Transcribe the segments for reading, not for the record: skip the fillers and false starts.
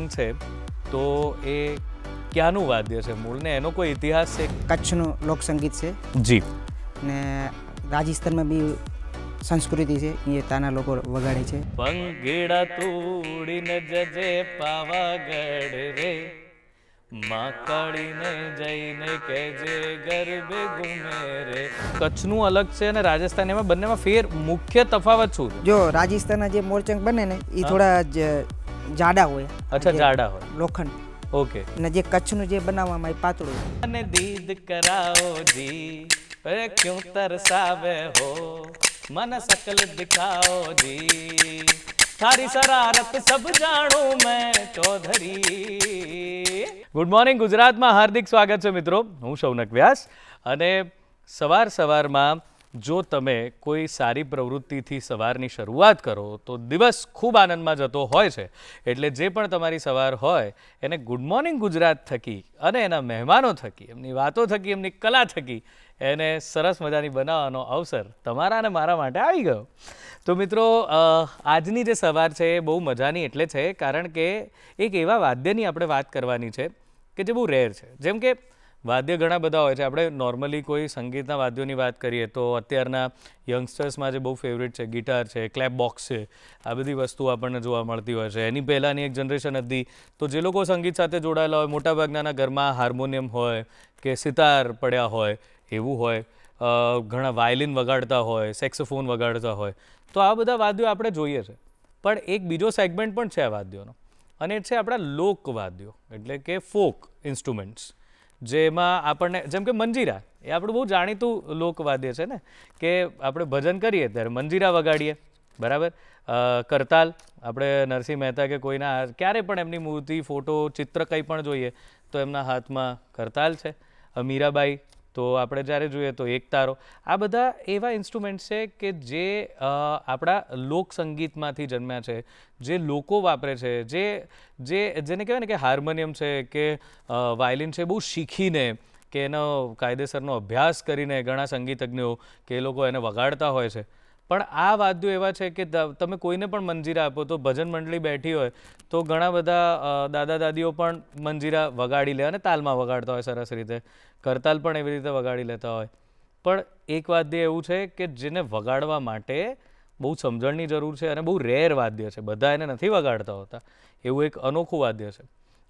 મોરચંગ છે તો એ ક્યાંનું વાદ્ય છે મૂળને એનો કોઈ ઇતિહાસ છે? કચ્છનું લોકસંગીત છે જી. ને રાજસ્થાનમાં બી સંસ્કૃતિ છે, એ ત્યાંના લોકો વગાડે છે. પંગીડા તોડીને જજે પાવાગઢ રે, માં કાળીને જઈને કહેજે ગરબે ઘૂમે રે. કચ્છનું અલગ છે અને રાજસ્થાન, એમાં બંનેમાં ફેર મુખ્ય તફાવત શું છે? જો રાજસ્થાનના જે મોરચંગ બને ને એ થોડા જાડા હોય. અચ્છા, જાડા હોય, લોખંડ. ઓકે. અને જે કચ્છનું જે બનાવવામાં એ પાતળું હોય. અને દીદ કરાવો જી, અરે ક્યું તરસાવે હો, મન શકલ દિખાઓ જી, થારી શરારત સબ જાણું મેં ચૌધરી. ગુડ મોર્નિંગ ગુજરાતમાં હાર્દિક સ્વાગત છે મિત્રો, હું શૌનક વ્યાસ. અને સવારમાં જો તમે કોઈ સારી પ્રવૃત્તિથી સવારની શરૂઆત કરો તો દિવસ ખૂબ આનંદમાં જતો હોય છે. એટલે જે પણ તમારી સવાર હોય એને ગુડ મોર્નિંગ ગુજરાત થકી અને એના મહેમાનો થકી, એમની વાતો થકી, એમની કલા થકી એને સરસ મજાની બનાવવાનો અવસર તમારા અને મારા માટે આવી ગયો. તો મિત્રો, આજની જે સવાર છે એ બહુ મજાની એટલે છે કારણ કે એક એવા વાદ્યની આપણે વાત કરવાની છે કે જે બહુ રેર છે. જેમ કે વાદ્ય ઘણા બધા હોય છે. આપણે નોર્મલી કોઈ સંગીતના વાદ્યોની વાત કરીએ તો અત્યારના યંગસ્ટર્સમાં જે બહુ ફેવરેટ છે ગિટાર છે, ક્લેપ બોક્સ છે, આ બધી વસ્તુઓ આપણને જોવા મળતી હોય છે. એની પહેલાંની એક જનરેશન હતી તો જે લોકો સંગીત સાથે જોડાયેલા હોય, મોટાભાગનાના ઘરમાં હાર્મોનિયમ હોય કે સિતાર પડ્યા હોય એવું હોય, ઘણા વાયલિન વગાડતા હોય, સેક્સોફોન વગાડતા હોય. તો આ બધા વાદ્યો આપણે જોઈએ છે. પણ એક બીજો સેગમેન્ટ પણ છે આ વાદ્યોનો, અને એ છે આપણા લોકવાદ્યો એટલે કે ફોક ઇન્સ્ટ્રુમેન્ટ્સ, જેમાં આપણને જેમ કે મંજીરા એ આપણું બહુ જાણીતું લોકવાદ્ય છે ને, કે આપણે ભજન કરીએ ત્યારે મંજીરા વગાડીએ, બરાબર. કરતાલ, આપણે નરસિંહ મહેતા કે કોઈના ક્યારે પણ એમની મૂર્તિ, ફોટો, ચિત્ર કંઈ પણ જોઈએ તો એમના હાથમાં કરતાલ છે. મીરાબાઈ તો આપણે જ્યારે જોઈએ તો એક તારો. આ બધા એવા ઇન્સ્ટ્રુમેન્ટ્સ છે કે જે આપણા લોકસંગીતમાંથી જન્મ્યા છે, જે લોકો વાપરે છે, જેને કહેવાય ને કે હાર્મોનિયમ છે કે વાયલિન છે, બહુ શીખીને કે એનો કાયદેસરનો અભ્યાસ કરીને ઘણા સંગીતજ્ઞો કે એ લોકો એને વગાડતા હોય છે. પણ આ વાદ્યો એવા છે કે તમે કોઈને પણ મંજીરા આપો તો ભજન મંડળી બેઠી હોય તો ઘણા બધા દાદા દાદીઓ પણ મંજીરા વગાડી લે અને તાલમાં વગાડતા હોય સરસ રીતે. કરતાલ પણ એવી રીતે વગાડી લેતા હોય. પણ એક વાદ્ય એવું છે કે જેને વગાડવા માટે બહુ સમજણની જરૂર છે અને બહુ રેર વાદ્ય છે, બધા એને નથી વગાડતા હોતા. એવું એક અનોખું વાદ્ય છે.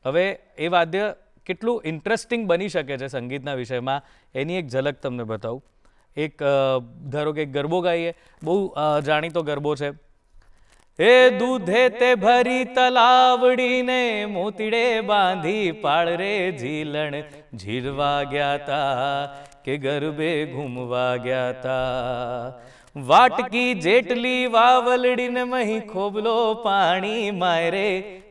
હવે એ વાદ્ય કેટલું ઇન્ટરેસ્ટિંગ બની શકે છે સંગીતના વિષયમાં એની એક ઝલક તમને બતાવું. એક ધારો કે ગરબો ગાઈએ, બહુ જાણીતો ગરબો છે. એ દૂધે તે ભરી તલાવડીને મોતીડે બાંધી પાળ રે ઝીલણ ઝીરવા ગયા તા કે ગરબે ઘૂમવા ગયા તા. વાટકી જેટલી વાવલડીને મહી ખોબલો પાણી માય રે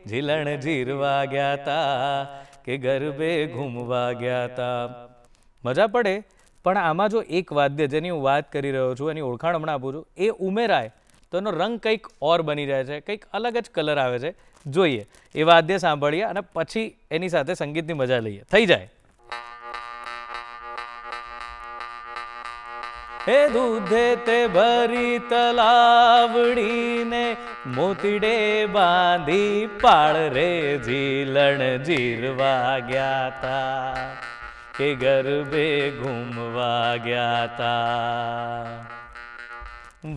ઝીલણ ઝીરવા ગયા તા કે ગરબે ઘૂમવા ગયા તા. મજા પડે. પણ આમાં જો એક વાદ્ય જેની હું વાત કરી રહ્યો છું, એની ઓળખાણ હમણાં આપું છું, એ ઉમેરાય તો એનો રંગ કંઈક ઓર બની જાય છે, કંઈક અલગ જ કલર આવે છે. જોઈએ એ વાદ્ય સાંભળીએ અને પછી એની સાથે સંગીતની મજા લઈએ. થઈ જાય. હે દૂધે તે ભરી તલાવડીને મોતીડે બાંધી પાળ રે ઝીલણ ઝીરવા ગયા તા કે ગરબે ઘૂમવા ગયા તા.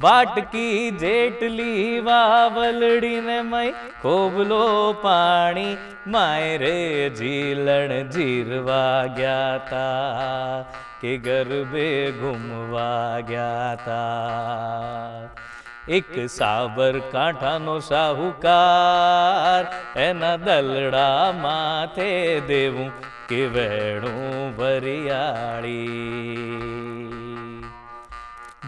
વાટકી જેટલી વાવલડીને મય ખોબલો પાણી માય રે ઝીલણ ઝીરવા ગયા તા કે ગરબે ઘૂમવા ગયા તા. એક સાબરકાંઠાનો સાહુકાર એના દલડા માથે દેવું કે વેણું વરિયાળી.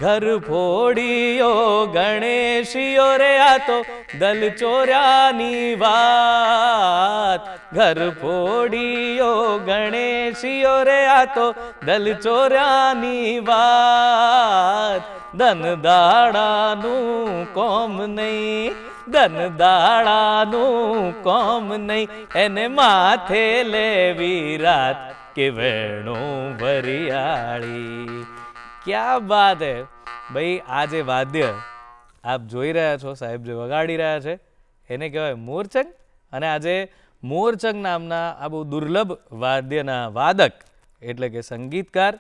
ઘર ફોડીઓ ગણેશિયો રે આ તો દલ ચોર્યાની વાત. ઘર ફોડીઓ ગણેશિયો રે આ તો દલ ચોર્યાની વાત. ધન દાડાનું કોમ નહીં, ધન દાડાનું કોમ નહીં, એને માથે લેવી રાત કે વેણું વરિયાળી. ક્યાં બાત હે ભાઈ. આ જે વાદ્ય આપ જોઈ રહ્યા છો, સાહેબ જે વગાડી રહ્યા છે, એને કહેવાય મોરચંગ. અને આજે મોરચંગ નામના આ બહુ દુર્લભ વાદ્યના વાદક એટલે કે સંગીતકાર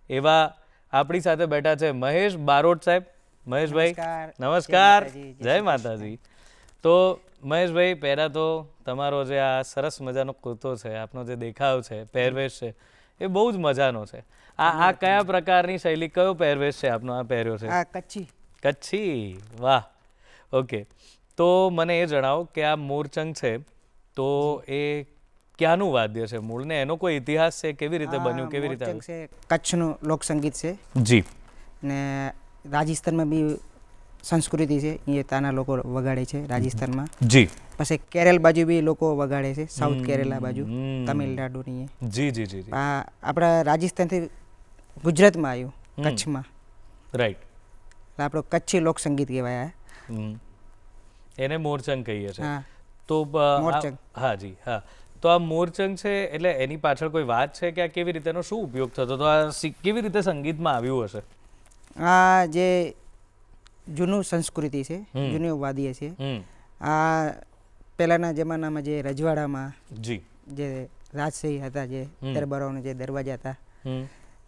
એવા આપણી સાથે બેઠા છે મહેશ બારોટ સાહેબ. મહેશભાઈ નમસ્કાર. જય માતાજી. તો મહેશભાઈ, પહેલાં તો તમારો જે આ સરસ મજાનો કુર્તો છે, આપનો જે દેખાવ છે, પહેરવેશ છે, એ બહુ જ મજાનો છે. આ કયા પ્રકારની શૈલી, કયો પહેરવેશ છે આપનો આ પહેર્યો છે? આ કચ્છી. કચ્છી, વાહ. ઓકે, તો મને એ જણાવો કે આ મોરચંગ છે તો એ ક્યાંનું વાદ્ય છે મૂળને? એનો કોઈ ઇતિહાસ છે? કેવી રીતે બન્યું, કેવી રીતે મોરચંગ છે કચ્છનું લોકસંગીત છે જી. ને રાજસ્થાનમાં બી સંસ્કૃતિ છે, એ ત્યાંના લોકો વગાડે છે રાજસ્થાનમાં. જી પછી કેરળ બાજુ બી લોકો વગાડે છે, સાઉથ કેરેલા બાજુ, તમિલનાડુની. જી જી જી. આ આપણા રાજસ્થાનથી ગુજરાતમાં આવ્યું, કચ્છમાં. રાઈટ. એટલે આપણો કચ્છી લોકસંગીત કહેવાય. એને મોરચંગ કહીએ છીએ. હા, તો મોરચંગ. હા જી, હા. તો આ મોરચંગ છે એટલે એની પાછળ કોઈ વાત છે કે આ કેવી રીતે, એનો શું ઉપયોગ થતો હતો? આ કેવી રીતે સંગીતમાં આવ્યું હશે? આ જે જૂનું સંસ્કૃતિ છે, જૂનું વાદ્ય છે. આ પહેલાંના જમાનામાં જે રજવાડામાં જી જે રાજશાહી હતા, જે દરબારોના જે દરવાજા હતા,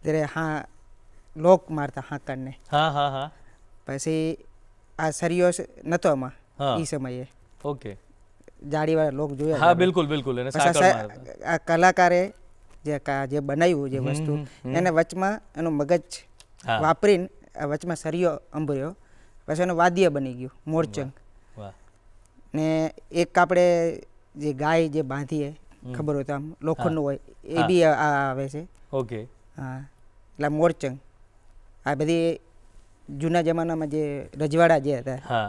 ત્યારે હા લોક મારતા હાંકણને. હા હા હા. પછી આ સરિયો નહોતો આમાં એ સમયે. ઓકે. જાળીવાળા લોક જોયા. હા બિલકુલ બિલકુલ. એને સાંકળ મારતા. આ કલાકારે જે બનાવ્યું જે વસ્તુ, એને વચમાં એનું મગજ વાપરીને આ વચમાં સરિયો અંબર્યો, પછી એનું વાદ્ય બની ગયું મોરચંગ. ને એક આપણે જે ગાય જે બાંધીએ, ખબર હોય તો આમ લોખંડનું હોય, એ બી આવે છે. ઓકે. હા, એટલે મોરચંગ આ બધી જૂના જમાનામાં જે રજવાડા જે હતા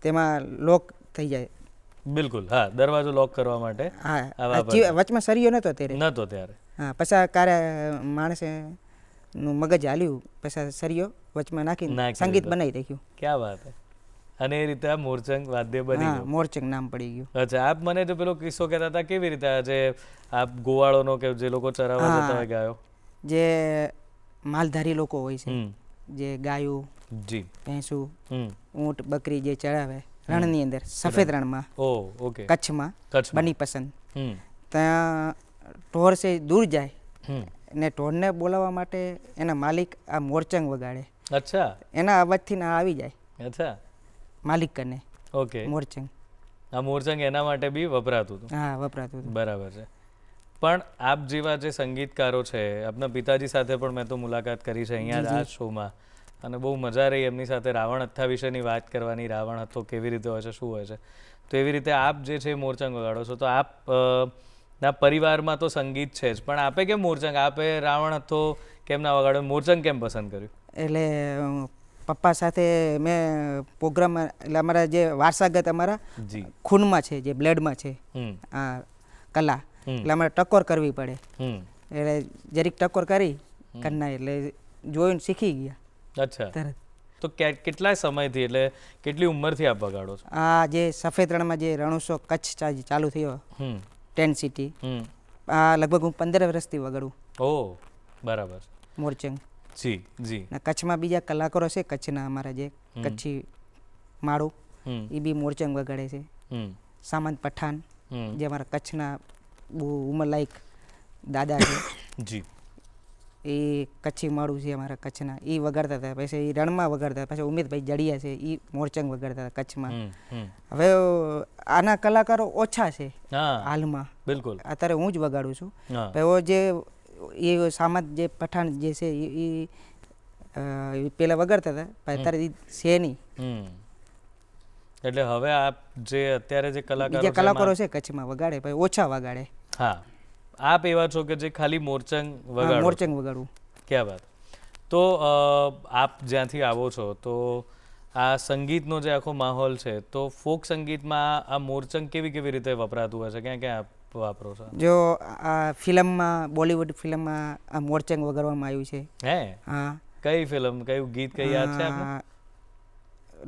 તેમાં લોક થઈ જાય. બિલકુલ, હા. દરવાજો લોક કરવા માટે. હા, વચમાં સરિયો નહોતો ત્યારે. હા, પછી કારે માણસે નું મગજ હાલ્યું, પછી સરિયો વચમાં નાખીને સંગીત બનાવી રાખ્યું. ક્યાં વાત હે. અને એ રીતે આ મોરચંગ વાદ્ય બની ગયું. મોરચંગ નામ પડી ગયું. અચ્છા, આપ મને તો પેલો કિસ્સો કહેતા હતા, કેવી રીતે જે આપ ગોવાળોનો કે જે લોકો ચરાવવા જતા હોય ગાયો, જે માલધારી લોકો હોય છે, જે ગાયો, જી, ભેંસું, ઊંટ, બકરી જે ચડાવે રણની અંદર, સફેદ રણમાં, ઓકે, કચ્છમાં બની પસંદ, ત્યાં ઢોર છે દૂર જાય ને ઢોરને બોલાવવા માટે એના માલિક આ મોરચંગ વગાડે. અચ્છા. એના અવાજથી ના આવી જાય. અચ્છા. માલિક કને. ઓકે. મોરચંગ. આ મોરચંગ એના માટે બી વપરાતું હતું. હા, વપરાતું હતું. બરાબર છે. પણ આપ જેવા જે સંગીતકારો છે, આપના પિતાજી સાથે પણ મેં તો મુલાકાત કરી છે અહીંયા આ શોમાં, અને બહુ મજા રહી એમની સાથે રાવણ હથ્થા વિશેની વાત કરવાની. રાવણ હથ્થો કેવી રીતે હોય છે, શું હોય છે. તો એવી રીતે આપ જે છે મોરચંગ વગાડો છો, તો આપ ના પરિવારમાં તો સંગીત છે જ, પણ આપે કેમ મોરચંગ, આપે રાવણ હથ્થો કેમ ના વગાડો, મોરચંગ કેમ પસંદ કર્યું? એટલે પપ્પા સાથે મેં પ્રોગ્રામ, એટલે અમારા જે વારસાગત અમારા ખૂનમાં છે, જે બ્લડમાં છે આ કલા, એટલે અમારે ટકોર કરવી પડે. એટલે જરીક ટકોર કરી કરના, એટલે જોઈને શીખી ગયા. અચ્છા. તો કેટલા સમયથી, એટલે કેટલી ઉંમરથી આપ વગાડો છો? આ જે સફેદ રણમાં જે રણોત્સવ કચ્છ ચાલુ થયો, 10 સિટી, આ લગભગ હું 15 વર્ષથી વગાડું. ઓહ, બરાબર. મોરચંગ. જી જી. કચ્છમાં બીજા કલાકારો છે, કચ્છના અમારા જે કચ્છી માળું, એ બી મોરચંગ વગાડે છે. સામંત પઠાણ જે અમારા કચ્છના બહુ ઉંમરલાયક દાદા છે, જી, એ કચ્છી માળું છે અમારા કચ્છના, એ વગાડતા હતા. પછી એ રણમાં વગાડતા. પછી ઉમેદભાઈ જડિયા છે, એ મોરચંગ વગાડતા હતા કચ્છમાં. હવે આના કલાકારો ઓછા છે હાલમાં. બિલકુલ. અત્યારે હું જ વગાડું છું. એવો જે એ સામંત જે પઠાણ જે છે એ પેલા વગાડતા હતા, પણ અત્યારે છે નહીં. એટલે હવે આપ જે અત્યારે જે કલાકારો છે કચ્છમાં વગાડે, પણ ઓછા વગાડે. હા, આપ એવા છો કે જે ખાલી મોરચંગ વગાડો? મોરચંગ વગાડું. ક્યાં વાત. તો આપ જ્યાંથી આવો છો, તો આ સંગીતનો જે આખો માહોલ છે, તો ફોક સંગીતમાં આ મોરચંગ કેવી કેવી રીતે વપરાતું હોય છે? ક્યાં ક્યાં આપ વાપરો છો? જો આ ફિલ્મમાં, બોલિવૂડ ફિલ્મમાં આ મોરચંગ વગાડવામાં આવ્યું છે. હે? હા. કઈ ફિલ્મ, કયું ગીત, કઈ યાદ છે આપને?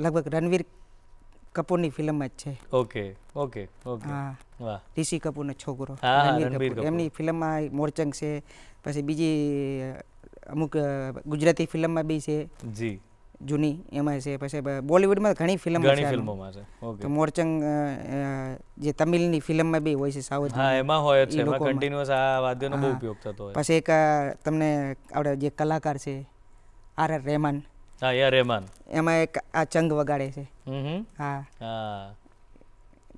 લગભગ રણવીર કપૂરની ફિલ્મમાં જ છે. Okay okay okay. હા, વાહ. ઋષિ કપૂરનો છોકરો રણવીર કપૂર, એમની ફિલ્મમાં મોરચંગ છે. પછી બીજી અમુક ગુજરાતી ફિલ્મમાં બી છે. જી. જૂની એમાં છે, પછી બોલિવૂડમાં ઘણી ફિલ્મો ઘણી છે આનું. ફિલ્મોમાં છે. ઓકે. તો મોરચંગ જે તમિલની ફિલ્મમાં બી હોય છે, સાઉથ હા, એમાં હોય જ છે, ઈ એમાં લોકોમાં. કન્ટિન્યુઅસ આ વાદ્યનો બહુ હા. ઉપયોગ થતો હોય. પછી એક તમને આપણે જે કલાકાર છે આર રહેમાન, હા, યા રહેમાન. એમાં એક આ ચંગ વગાડે છે. હમ. હા, હા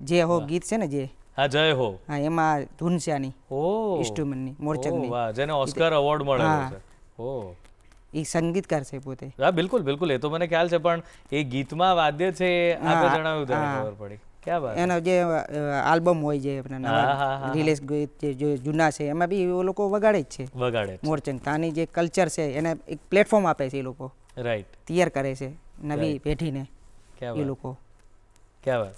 જે હો વાહ. ગીત છે ને જે, હા, જય હો. હા એમાં ધૂન છે આની ઓ ઇન્સ્ટ્રુમેન્ટની ઓ, મોરચંગની. વાહ, જેને ઓસ્કર અવોર્ડ મળેલો હા. છે. ઓ એ સંગીતકાર છે પોતે. હા, બિલકુલ બિલકુલ, એ તો મને ખ્યાલ છે, પણ એ ગીતમાં વાદ્ય છે એ આપે હા, જણાવ્યું ત્યારે હા. ખબર પડી. ક્યાં વાત છે. એનો જે આલ્બમ હોય જે આપણા હા, હા, હા, નવા હા. રિલીઝ જે જૂના છે એમાં બી એ લોકો વગાડે જ છે વગાડે છે. મોરચંગ. તાની જે કલ્ચર છે એને એક પ્લેટફોર્મ આપે છે, એ લોકો રાઈટ. તૈયાર કરે છે નવી Right. પેઢીને ક્યાં એ વાત, લોકો. ક્યાં વાત.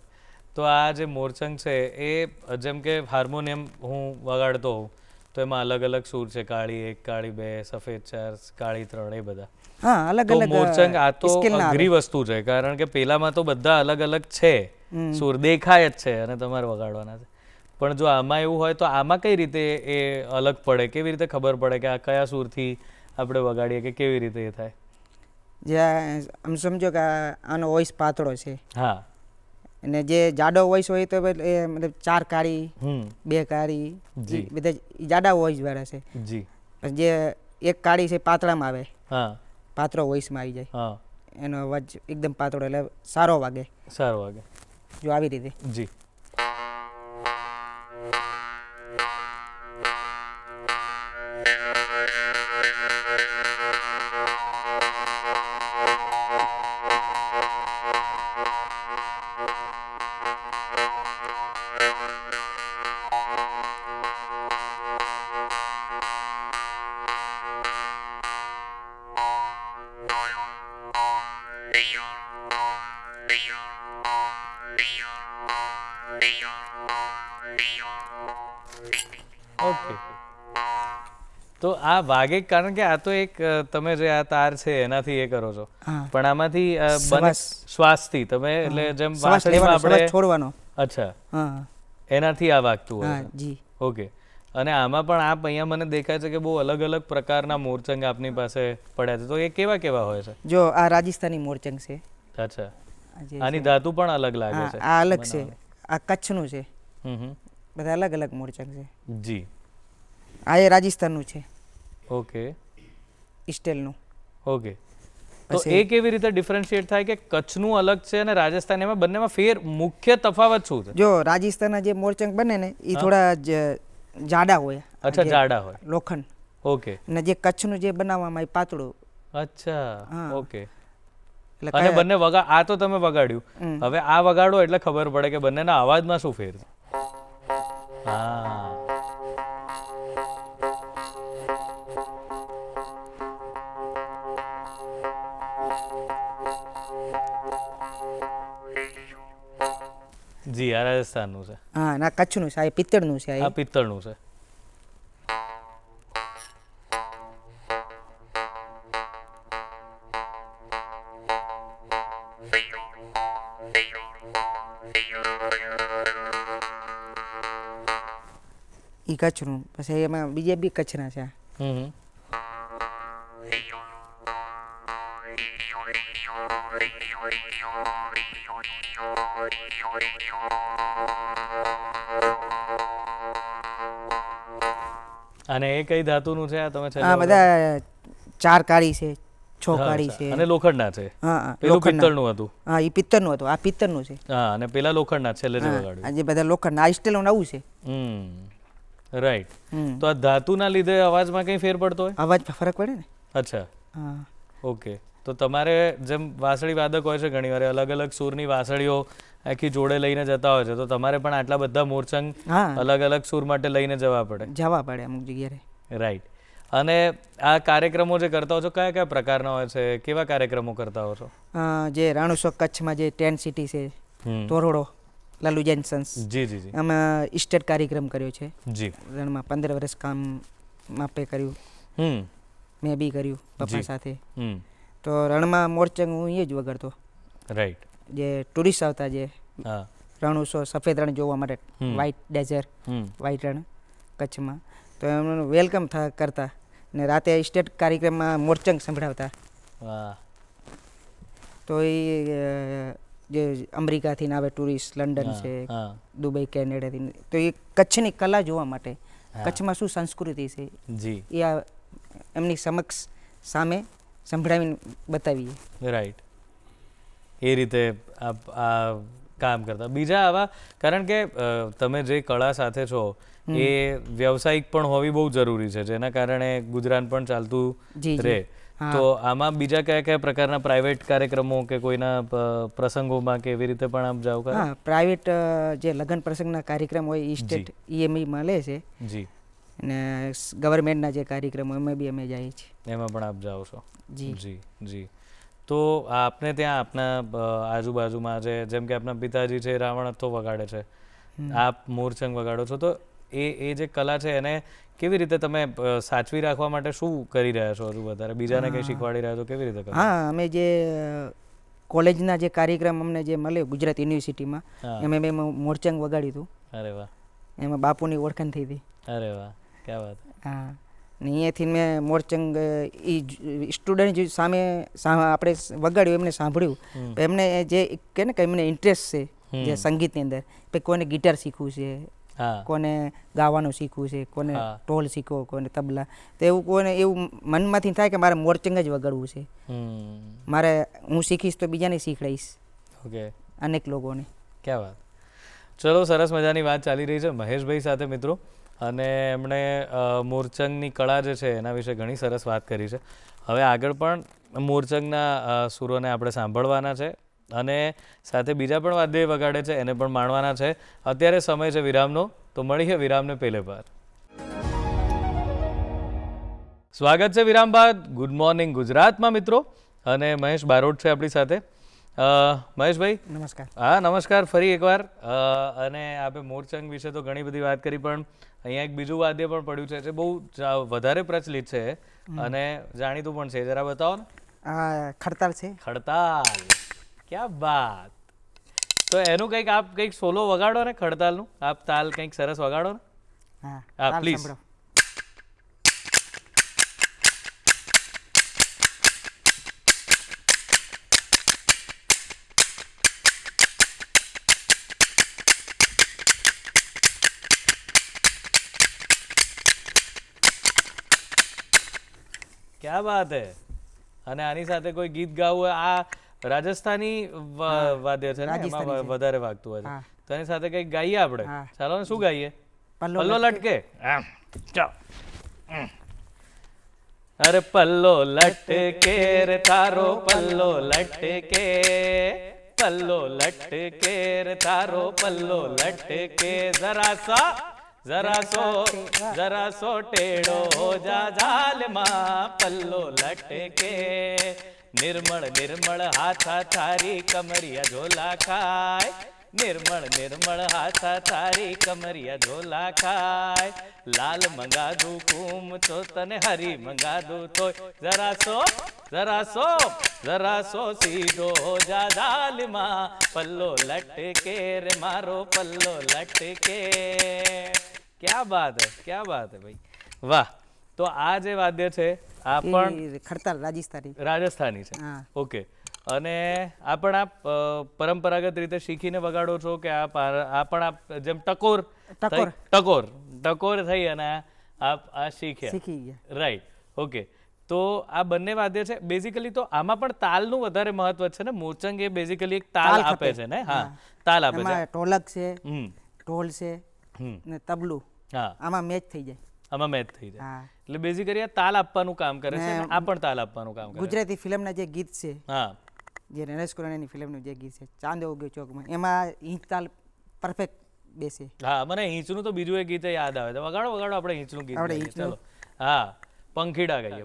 તો આ જે મોરચંગ છે એ જેમ કે હાર્મોનિયમ હું વગાડતો હોઉં તો એમાં અલગ અલગ સૂર છે, કાળી 1, કાળી 2, સફેદ 4, કાળી 3, એ બધા. હા, અલગ તો અલગ મોરચંગ આ તો સ્કેલ ના આવે. અઘરી વસ્તુ છે, કારણ કે પેલામાં તો બધા અલગ અલગ છે, સૂર દેખાય જ છે અને તમારે વગાડવાના છે. પણ જો આમાં એવું હોય તો આમાં કઈ રીતે એ અલગ પડે, કેવી રીતે ખબર પડે કે આ કયા સૂરથી આપણે વગાડીએ, કે કેવી રીતે એ થાય? જે આમ સમજો કે આનો વોઇસ પાતળો છે હા. અને જે જાડો વોઇસ હોય તો એ મતલબ 4 કાળી, હમ. 2 કાળી, જી. ઈ બધા ઈ જાડા વોઇસ વાળા છે. જી. પછી જે એક કાળી છે પાતળામાં આવે, હા. પાતળો વોઇસમાં આવી જાય, હા, એનો અવાજ એકદમ પાતળો એટલે સારો વાગે. સારું વાગે. જો આવી રીતે. જી. ઓકે. તો આ વાગે, કારણ કે આ તો એક તમે જે આ તાર છે એનાથી એ કરો છો, હા. પણ આમાંથી બને શ્વાસ. શ્વાસથી તમે, એટલે જેમ શ્વાસ વાંસળીમાં લેવાનો, શ્વાસ આપણે, છોડવાનો. અચ્છા, હા એનાથી આ વાગતું હોય હા છે. જી. ઓકે. અને આમાં પણ આપ અહીંયા મને દેખાય છે કે બહુ અલગ અલગ પ્રકારના મોરચંગ આપની પાસે પડ્યા છે, તો એ કેવા કેવા હોય છે? જો આ રાજસ્થાની મોરચંગ છે. અચ્છા, આ જે આની છે. ધાતુ પણ અલગ લાગે હા, છે. આ અલગ છે. બનાવવાની. આ કચ્છનું છે. હમ. બધા અલગ અલગ મોરચંગ છે. જી. આ એ રાજસ્થાનનું છે, ઓકે. ઇસ્ટેલનું. ઓકે. તો પછી એ કેવી રીતે ડિફરન્શિએટ થાય કે કચ્છનું અલગ છે અને રાજસ્થાન, એમાં બંનેમાં મુખ્ય તફાવત શું છે? જો રાજસ્થાનના જે મોરચંગ બને ને એ થોડા જાડા હોય. અચ્છા, જે જાડા હોય. લોખંડ. ઓકે. અને જે કચ્છનું જે બનાવવામાં એ પાતળું. અચ્છા. હા. ઓકે. એટલે અને કયા- બંને આ તો તમે વગાડ્યું, હવે આ વગાડો એટલે ખબર પડે કે બંનેના અવાજમાં શું ફેર છે. હા. જી, આ રાજસ્થાનનું છે. હા, ના કચ્છનું છે, આ પિત્તળનું છે. આ પિત્તળનું છે. એ કચ્છનું. પછી એમાં બીજા બી કચ્છના છે. હમ. અને એ કઈ ધાતુનું છે આ તમે છેલ્લે આ વગાડ્યું? બધા 4 કાળી છે, 6 હા, કાળી અચ્છા. છે. અને લોખંડના છે. હા હા, પેલું લોખંડના. પિત્તળનું હતું. હા, એ પિત્તળનું હતું. આ પિત્તળનું છે. હા, અને પેલા લોખંડના છેલ્લે જે હા, વગાડ્યું. આ જે બધા લોખંડના. આ સ્ટીલનું નવું છે. રાઈટ. હમ. તો આ ધાતુના લીધે અવાજમાં કઈ ફેર પડતો હોય? અવાજ ફરક પડે ને. અચ્છા. હા. ઓકે. તો તમારે જેમ વાંસળી વાદક હોય છે ઘણી વાર અલગ અલગ સૂરની વાંસળીઓ આખી જોડે લઈને જતા હોય છે, તો તમારે પણ આટલા બધા મોરચંગ હા, અલગ અલગ સૂર માટે લઈને જવા પડે. જવા પડે અમુક જગ્યાએ. રાઈટ. અને આ કાર્યક્રમો જે કરતા હો છો, કયા કયા પ્રકારના હોય છે, કેવા કાર્યક્રમો કરતા હો છો? જે રણોત્સવ કચ્છમાં જે ટેન્ટ સિટી છે, તોરડો, લાલુ જેન્સન્સ, જી જી જી. આમાં સ્ટેટ કાર્યક્રમ કર્યો છે. જી. રણમાં 15 વર્ષ કામ માપે કર્યું. મેં બી કર્યું પપ્પા સાથે. તો રણમાં મોરચંગ હું એ જ વગાડતો. રાઈટ. જે ટુરિસ્ટ આવતા, જે હા. રણોત્સવ સફેદ રણ જોવા માટે, વ્હાઇટ ડેઝર્ટ, વ્હાઇટ રણ કચ્છમાં, તો એમનું વેલકમ કરતા ને રાતે સ્ટેટ કાર્યક્રમમાં મોરચંગ સંભળાવતા. વાહ. તો એ જે અમેરિકાથી આવે ટુરિસ્ટ, લંડન છે, દુબઈ, કેનેડાથી, તો એ કચ્છની કલા જોવા માટે, કચ્છમાં શું સંસ્કૃતિ છે જી એ એમની સમક્ષ સામે સંભળાવીને બતાવીએ. રાઈટ, એ રીતે આ કામ કરતા. બીજા આવા, કારણ કે તમે જે કળા સાથે છો એ વ્યવસાયિક પણ હોવી બહુ જરૂરી છે, જેના કારણે ગુજરાન પણ ચાલતું રહે. તો આમાં બીજા કયા કયા પ્રકારના પ્રાઇવેટ કાર્યક્રમો કે કોઈના પ્રસંગોમાં કે એવી રીતે પણ આપ જાઓ? હા, પ્રાઇવેટ જે લગ્ન પ્રસંગના કાર્યક્રમ હોય એ સ્ટેટ EMI મળે છે જી, અને ગવર્મેન્ટના જે કાર્યક્રમો એમાં બી અમે જઈએ છીએ. એમાં પણ આપ જાઓ છો? જી જી જી. તો આપને ત્યાં આપના આજુબાજુમાં જે, જેમ કે આપના પિતાજી છે રાવણત્થો વગાડે છે, આપ મોરચંગ વગાડો છો, તો એ જે કલા છે એને કેવી રીતે તમે સાચવી રાખવા માટે શું કરી રહ્યા છો હજુ વધારે? બીજાને કંઈ શીખવાડી રહ્યા છો? કેવી રીતે કરો? હા, અમે જે કોલેજના જે કાર્યક્રમ અમને જે મળ્યો ગુજરાત યુનિવર્સિટીમાં, એમાં મેં મોરચંગ વગાડ્યું હતું. અરે વાહ. એમાં બાપુની ઓળખાણ થઈ હતી. અરે વાહ, ક્યાં વાત. હા, ને અહીંયાથી મેં મોરચંગ એ સ્ટુડન્ટ સામે આપણે વગાડ્યું, એમને સાંભળ્યું, એમને જે કહે ને કે એમને ઇન્ટરેસ્ટ છે જે સંગીતની અંદર, પછી કોઈને ગિટાર શીખવું છે, કોને ગાવાનું શીખવું છે, કોને ઢોલ શીખવો, કોને તબલા, તો એવું કોઈને એવું મનમાંથી થાય કે મારે મોરચંગ જ વગાડવું છે, મારે હું શીખીશ તો બીજાને શીખડાઈશ. ઓકે, અનેક લોકોને. ક્યાં વાત. ચલો, સરસ મજાની વાત ચાલી રહી છે મહેશભાઈ સાથે મિત્રો, અને એમણે મોરચંગની કળા જે છે એના વિશે ઘણી સરસ વાત કરી છે. હવે આગળ પણ મોરચંગના સુરોને આપણે સાંભળવાના છે અને સાથે બીજા પણ વાદ્ય વગાડે છે એને પણ માણવાના છે. અત્યારે સમય છે વિરામનો, તો મળીએ વિરામને પહેલે બાર. સ્વાગત છે વિરામ બાદ ગુડ મોર્નિંગ ગુજરાતમાં મિત્રો, અને મહેશ બારોટ છે આપણી સાથે. મહેશભાઈ નમસ્કાર. હા, નમસ્કાર ફરી એકવાર. અને આપણે મોરચંગ વિશે તો ઘણી બધી વાત કરી, પણ અહીંયા એક બીજું વાદ્ય પણ પડ્યું છે જે બહુ વધારે પ્રચલિત છે અને જાણીતું પણ છે, જરા બતાવો ને. ખડતાલ છે. ખડતાલ, ક્યાં બાત. તો એનું કંઈક આપ કંઈક સોલો વગાડો ને, ખડતાલનું આપ તાલ કંઈક સરસ વગાડો ને. હા પ્લીઝ. ક્યાં વાત હે. અને આની સાથે કોઈ ગીત ગાવું હોય, આ રાજસ્થાની વાદ્ય છે ને, એમાં વધારે વાગતું હોય છે, તો એની સાથે કંઈક ગાઈએ આપણે. ચાલો ને, શું ગાઈએ? પલ્લો લટકે. અરે પલ્લો લટકે રે તારો પલ્લો લટકે, પલ્લો લટકે રે તારો પલ્લો લટકે, જરા સો ટેડો હો જા ઝાલમાં પલ્લો લટકે, નિર્મળ નિર્મળ હાથા થારી કમરિયા ઝોલા ખાય, નિર્મળ નિર્મળ હાથા થારી કમરિયા ઝોલા ખાય, લાલ મંગાદું કુમ તો તને હરી મંગાદું તો, જરા સો સીધો હો જા ઝાલમાં પલ્લો લટકે રે મારો પલ્લો લટકે. ક્યાં બાત હે, ક્યાં બાત હે ભાઈ, વાહ. તો આ જે વાદ્ય છે આ પણ ખડતાલ રાજસ્થાની છે. ઓકે. અને આ પણ આપ પરંપરાગત રીતે શીખીને વગાડો છો કે આ પણ આપ જેમ ટકોર થઈ અને આપ આ શીખી ગયા? રાઈટ. ઓકે. તો આ બંને વાદ્ય છે બેઝિકલી. તો આમાં પણ તાલનું વધારે મહત્વ છે ને? મોરચંગ એ બેઝિકલી એક તાલ આપે છે ને? હા, તાલ આપે છે. ઢોલક છે, ઢોલ છે ને તબલું, આમાં મેચ થઈ જાય. આમાં મેચ થઈ જાય. એટલે બેઝિકલી આ તાલ આપવાનું કામ કરે છે, આ પણ તાલ આપવાનું કામ કરે છે. ગુજરાતી ફિલ્મના જે ગીત છે, જે નરેશ કુરાણાની ફિલ્મનું જે ગીત છે ચાંદો ઉગ્યો ચોકમાં, એમાં હિંચ તાલ પરફેક્ટ બેસે. હા, મને હિંચનું તો બીજું એક ગીત યાદ આવે છે. વગાડો વગાડો આપણે હિંચનું ગીત. ચાલો. હા, પંખીડા ગાઈએ.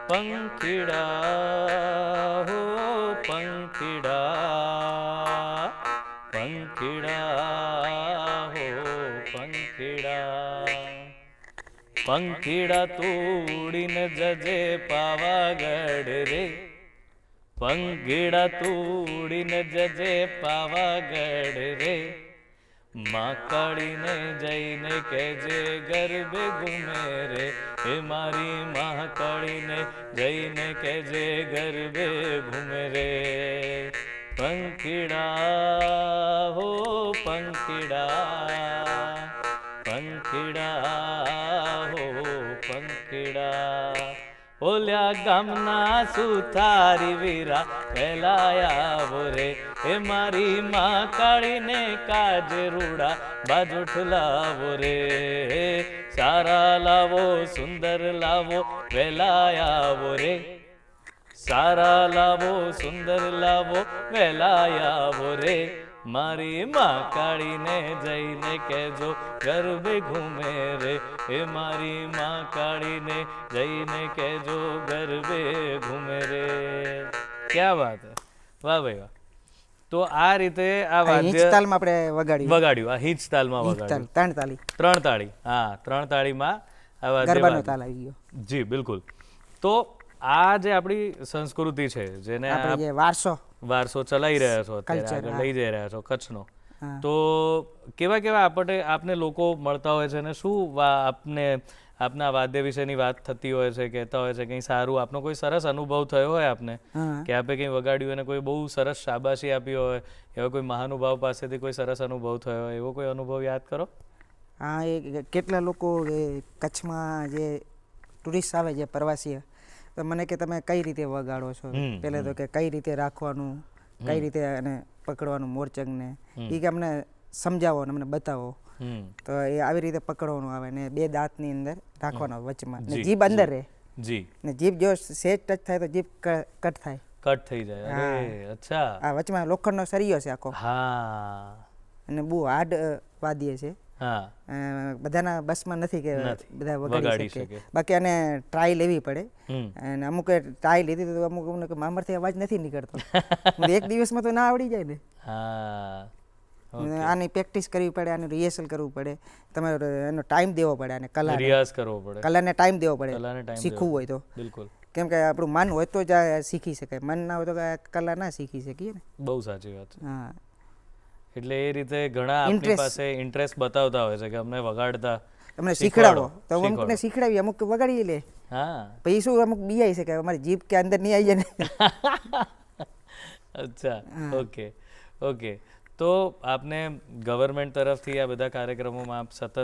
પંખીડા હો પંખીડા, પંખીડા હો પંખીડા, પંખીડા તોડીને જજે પાવાગઢ રે, પંખીડા તોડીને જજે પાવાગઢ રે, કાળીને જઈને કહેજે ગરબે ઘૂમે રે, હે મારી કાળીને જઈને કહેજે ગરબે ઘૂમે રે. પંખીડા હો પંખીડા, પંખીડા હો પંખીડા, ઓલ્યા ગામના સુથારી વીરા વહેલાયા આવો રે, હે મારી કાળીને કાજે રૂડા બાજુઠ લાવો રે. સારા લાવો સુંદર લાવો વહેલાયા આવો રે, સારા લાવો સુંદર લાવો વહેલાયા આવો રે, મારી કાળીને જઈને કહેજો ગરબે ઘૂમે રે, હે મારી કાળીને જઈને કહેજો ગરબે ઘૂમે રે. ક્યાં વાત હે, વાહ ભાઈ વાહ. તો આ રીતે આ વાદ્ય તાલમાં આપણે વગાડ્યું, આ હિંચ તાલમાં વગાડ્યું, 3 તાળી, 3 તાળી, હા 3 તાળીમાં આ વાદ્ય ગરબાનો તાલ આવી ગયો. જી બિલકુલ. તો આ જે આપણી સંસ્કૃતિ છે, જેને આપણે જે વારસો ચલાવી રહ્યા છો, અત્યારે આગળ લઈ જઈ રહ્યા છો કચ્છનો, તો કેવા કેવા આપને લોકો મળતા હોય છે, અને શું આપના વાદ્ય વિશેની વાત થતી હોય છે, કહેતા હોય છે કંઈ સારું, આપનો કોઈ સરસ અનુભવ થયો હોય આપને, કે આપે કંઈ વગાડ્યું અને કોઈ બહુ સરસ શાબાશી આપી હોય, એવા કોઈ મહાનુભાવ પાસેથી કોઈ સરસ અનુભવ થયો હોય, એવો કોઈ અનુભવ યાદ કરો? હા, એ કેટલા લોકો કચ્છમાં જે ટુરિસ્ટ આવે, જે પ્રવાસી, તો મને કે તમે કઈ રીતે વગાડો છો, પહેલે તો કે કઈ રીતે રાખવાનું, કઈ રીતે અને પકડવાનું મોરચંગને, એ કે અમને સમજાવો ને અમને બતાવો. તો એ આવી રીતે પકડવાનું આવે ને 2 દાંતની અંદર રાખવાનો વચમાં, ને જીભ અંદર રહે, ને જીભ જો સેજ ટચ થાય તો જીભ કટ થાય, કટ થઈ જાય. અરે અચ્છા. આ વચમાં લોખંડનો સરિયો છે આખો, હા, અને બહુ હાર્ડ વાદ્ય છે. હા, બધાના બસમાં નથી કે બધા વગાડી શકે, બાકી આને ટ્રાય લેવી પડે. અને અમુક ટ્રાય લીધી તો અમુક મામરથી અવાજ નથી નીકળતો, એક દિવસમાં તો ના આવડી જાય ને. આની પ્રેક્ટિસ કરવી પડે, આને રિહર્સલ કરવું પડે, તમારે એનો ટાઈમ દેવો પડે, અને રિયાઝ કરવો પડે, કલાને ટાઈમ દેવો પડે શીખવું હોય તો. બિલકુલ. કેમ કે આપણું મન હોય તો જ શીખી શકાય, મન ના હોય તો કલા ના શીખી શકીએ ને. બહુ સાચી વાત છે. હા, એટલે એ રીતે ઘણા આપણી પાસે ઇન્ટરેસ્ટ બતાવતા હોય છે કે અમને વગાડતા અમને શીખડાવો, તો અમુકને શીખડાવી, અમુક વગાડી લે. હા, પછી શું અમુક બીઆઈ શકે, અમારી જીભ કે અંદર નહીં આવી જાય ને. અચ્છા, ઓકે ઓકે. તો આપને ગવર્મેન્ટ તરફથી આ બધા કાર્યક્રમોમાં આપ સતત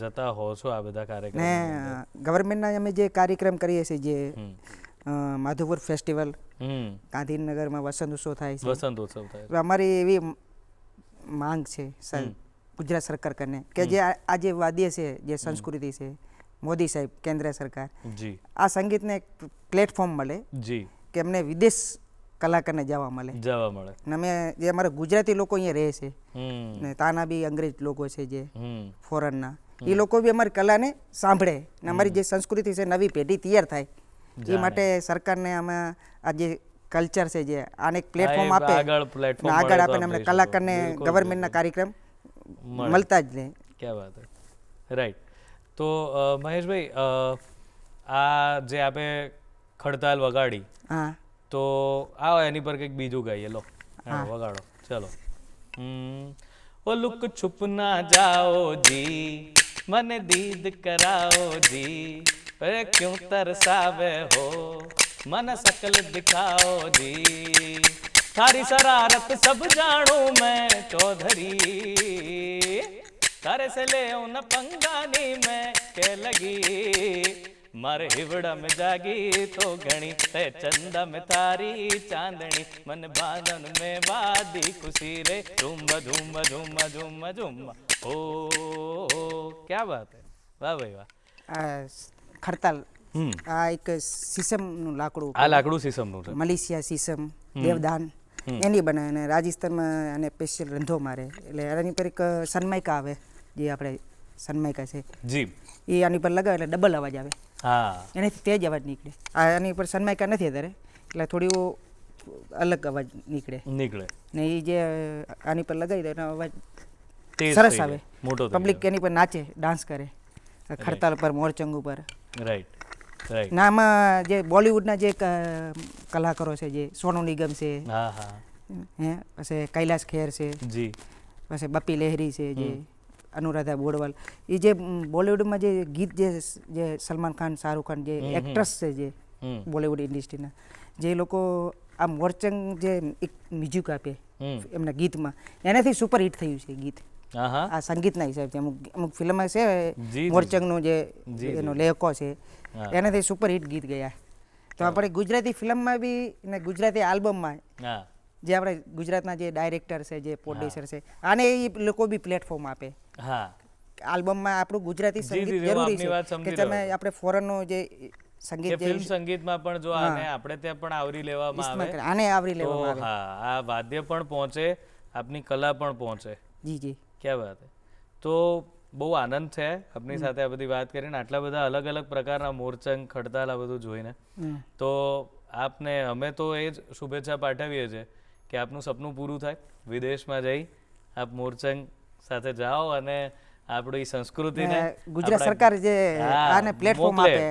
જતા હો છો, આ બધા કાર્યક્રમો ને ગવર્મેન્ટના અમે જે કાર્યક્રમ કરીએ છીએ, જે માધવપુર ફેસ્ટિવલ, ગાંધીનગરમાં વસંત ઉત્સવ થાય છે, વસંત ઉત્સવ થાય છે, અમારી એવી માંગ છે ગુજરાત સરકાર કરીને કે જે આ જે વાદ્ય છે, જે સંસ્કૃતિ છે, મોદી સાહેબ, કેન્દ્ર સરકાર, આ સંગીતને એક પ્લેટફોર્મ મળે, કે અમને વિદેશ કલાકારને જવા મળે. ને અમે જે અમારા ગુજરાતી લોકો અહીંયા રહે છે, ને તાના બી અંગ્રેજ લોકો છે જે ફોરેનના, એ લોકો બી અમારી કલાને સાંભળે, ને અમારી જે સંસ્કૃતિ છે નવી પેઢી તૈયાર થાય, એ માટે સરકારને અમે આ જે કલ્ચર છે જે આને એક પ્લેટફોર્મ આપે, આગળ આપે, ને અમને કલાકારને ગવર્મેન્ટના કાર્યક્રમ મળતા જ રહે. ક્યાં વાત હે, રાઈટ. તો મહેશભાઈ, આ જે આપે ખડતાલ વગાડી, હા, તો આવો એની પર કંઈક બીજું ગાઈએ, લો વગાડો, ચલો. ઓ લુક છુપ ના જાઓ જી, મને દીદ કરાઓ જી, અરે ક્યું તરસાવે હો, मन सकल दिखाओ जी, थारी शरारत सब जानू मैं चौधरी, तारे से ले न पंगानी मैं के लगी, मारे हिवड़ा में जागी तो गणी, ते चंदा में तारी चांदनी, मन बांधन में वादी खुशी रे, झूम झूम झूम झूम झूम. ओ क्या बात है, वाह भाई वाह. ખડતાલ આ એક સીસમનું લાકડું, આ લાકડું સીસમનું છે, મલેશિયા સીસમ, દેવદાન એની બને, અને રાજસ્થાનમાં આને સ્પેશિયલ રંધો મારે, એટલે આની પર એક સનમાઇકા આવે, જે આપણે સનમાઇકા છે જી, એ આની પર લગાવે એટલે ડબલ અવાજ આવે. હા, એનાથી તેજ અવાજ નીકળે. આની પર સનમાઇકા નથી અત્યારે, એટલે થોડી અલગ અવાજ નીકળે. ને એ જે આની પર લગાવી દે એનો અવાજ સરસ આવે, પબ્લિક એની પર નાચે, ડાન્સ કરે, ખડતાલ પર, મોરચંગ ઉપર. રાઈટ. ના, આમાં જે બોલિવૂડના જે કલાકારો છે, જે સોનુ નિગમ છે, પછી કૈલાશ ખેર છે, પછી બપ્પી લહેરી છે, જે અનુરાધા બોડવાલ, એ જે બોલિવૂડમાં જે ગીત જે સલમાન ખાન, શાહરૂખ ખાન જે એક્ટ્રેસ છે જે બોલિવૂડ ઇન્ડસ્ટ્રીના, જે લોકો આ મોરચંગ જે એક મ્યુઝિક આપે એમના ગીતમાં, એનાથી સુપર હિટ થયું છે ગીત. આ સંગીતના હિસાબથી અમુક ફિલ્મમાં છે મોરચંગનો જે એનો લેખો છે, એનાથી સુપર હિટ ગીત ગયા. તો આપણે ગુજરાતી ફિલ્મમાં બી ને ગુજરાતી આલ્બમમાં જે આપણે ગુજરાતના જે ડાયરેક્ટર છે, જે પ્રોડ્યુસર છે, આને એ લોકો બી પ્લેટફોર્મ આપે. આલ્બમમાં આપણું ગુજરાતી સંગીત જરૂરી છે કે તમે આપણે ફોરેનનો જે સંગીત ફિલ્મ સંગીતમાં પણ જો આને આપણે ત્યાં પણ આવરી લેવામાં આવે, આને આવરી લેવામાં આવે, આ વાદ્ય પણ પહોંચે, આપની કલા પણ પહોંચે. જી જી, ક્યાં વાત છે. તો બહુ આનંદ છે આપની સાથે આ બધી વાત કરીને, આટલા બધા અલગ અલગ પ્રકારના મોરચંગ, ખડતાલ આ બધું જોઈને. તો આપને અમે તો એ જ શુભેચ્છા પાઠવીએ છીએ કે આપનું સપનું પૂરું થાય, વિદેશમાં જઈ આપ મોરચંગ સાથે જાઓ અને આપણી સંસ્કૃતિને ગુજરાત સરકાર જે આને પ્લેટફોર્મ આપે,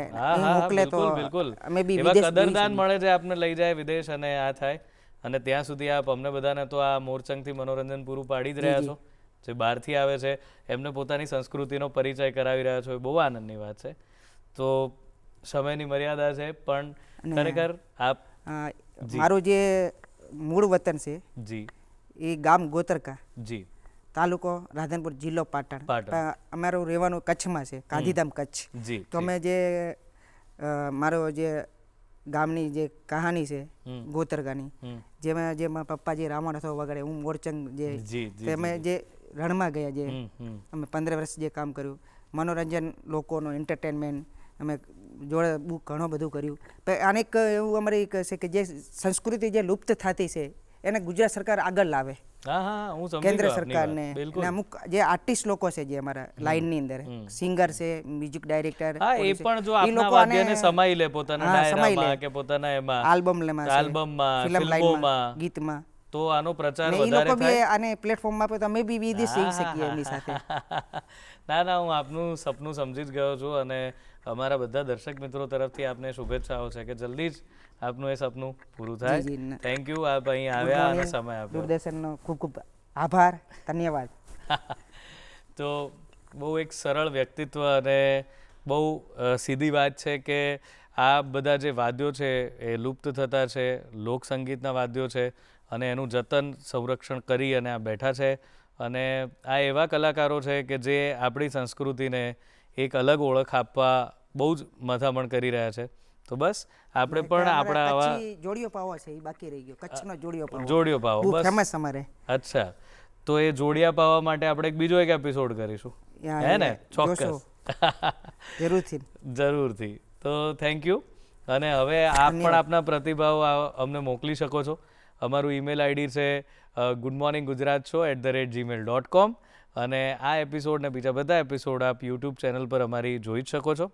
મોકલે તો બિલકુલ અમે બી એવા કદરદાન મળે છે આપને લઈ જાય વિદેશ અને આ થાય. અને ત્યાં સુધી આપ અમને બધાને તો આ મોરચંગથી મનોરંજન પૂરું પાડી જ રહ્યા છો. જે બહારથી આવે છે એમને પોતાની સંસ્કૃતિનો પરિચય કરાવી રહ્યા છો, એ બહુ આનંદની વાત છે. તો સમયની મર્યાદા છે, પણ ખરેખર આપ મારું જે મૂળ વતન છે જી એ ગામ ગોતરકા, જી તાલુકો રાધનપુર, જિલ્લો પાટણ. અમારું રહેવાનું કચ્છમાં છે, ગાંધીધામ કચ્છ. તો અમે જે મારો જે ગામની જે કહાની છે ગોતરકાની, જેમાં જે મારા પપ્પા જે રાવણ હતો વગેરે, હું મોરચંગ જે અમે જે રણમાં ગયા, જે અમે 15 વર્ષ જે કામ કર્યું, મનોરંજન લોકોનો એન્ટરટેનમેન્ટ અમે જોડે બહુ ઘણું બધું કર્યું. અનેક એવું અમારી છે કે જે સંસ્કૃતિ જે લુપ્ત થતી છે એને ગુજરાત સરકાર આગળ લાવે, કેન્દ્ર સરકારને. અમુક જે આર્ટિસ્ટ લોકો છે જે અમારા લાઈનની અંદર, સિંગર છે, મ્યુઝિક ડાયરેક્ટર, એ પણ જો આપના વાદ્યને સમાઈ લે પોતાના ડાયરામાં કે પોતાના એમાં આલ્બમમાં, ફિલ્મોમાં, ગીતમાં, તો આનો પ્રચાર વધારે થાય. એ લોકો બી આને પ્લેટફોર્મ આપે તો અમે બી વિદેશ જઈ શકીએ એમની સાથે. ના, હું આપનું સપનું સમજી જ ગયો છું અને અમારા બધા દર્શક મિત્રો તરફથી આપને શુભેચ્છાઓ છે કે જલ્દી જ આપનું એ સપનું પૂરું થાય. થેન્ક યુ, આપ અહીં આવ્યા અને સમય આપ્યો. દૂરદર્શનનો ખૂબ ખૂબ આભાર, ધન્યવાદ. તો બહુ એક સરળ વ્યક્તિત્વ અને બહુ સીધી વાત છે કે આ બધા જે વાદ્યો છે એ લુપ્ત થતા છે, લોકસંગીતના વાદ્યો છે, અને એનું જતન, સંરક્ષણ કરી અને આ બેઠા છે. અને આ એવા કલાકારો છે કે જે આપણી સંસ્કૃતિને એક અલગ ઓળખ આપવા બહુ જ મથામણ કરી રહ્યા છે. તો બસ આપણે પણ આપણા આવા જોડિયો પાવો છે, એ બાકી રહી ગયો, કચ્છનો જોડિયો પાવો બસ ફેમસ અમારે. અચ્છા, તો એ જોડિયા પાવા માટે આપણે બીજો એક એપિસોડ કરીશું, હે ને? ચોક્કસ, જરૂરથી. તો થેન્ક યુ. અને હવે આપ પણ આપના પ્રતિભાવ અમને મોકલી શકો છો. અમારું ઈમેલ આઈડી છે goodmorninggujarat@gmail.com. અને આ એપિસોડ ને બીજા બધા એપિસોડ આપ યુટ્યુબ ચેનલ પર અમારી જોઈ જ શકો છો.